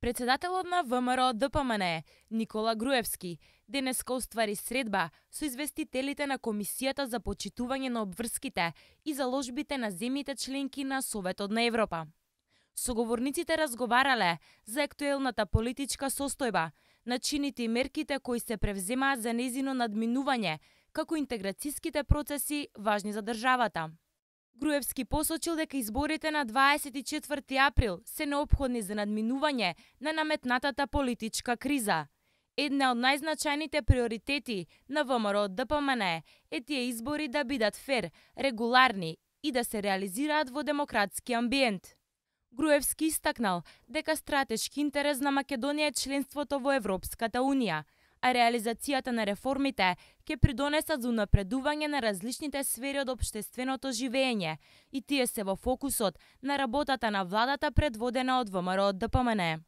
Председателот на ВМРО ДПМНЕ, Никола Груевски, денеска оствари средба со известителите на Комисијата за почитување на обврските и заложбите на земјите членки на Советот на Европа. Соговорниците разговарале за актуелната политичка состојба, начините и мерките кои се превземаат за нејзино надминување, како интеграцијските процеси важни за државата. Груевски посочил дека изборите на 24 април се неопходни за надминување на наметнатата политичка криза. Една од најзначајните приоритети на ВМРО ДПМНЕ е тие избори да бидат фер, регуларни и да се реализираат во демократски амбиент. Груевски истакнал дека стратешки интерес на Македонија е членството во Европската Унија, а реализацијата на реформите ќе придонесат за унапредување на различните сфери од општественото живење и тие се во фокусот на работата на владата предводена од ВМРО ДПМНЕ.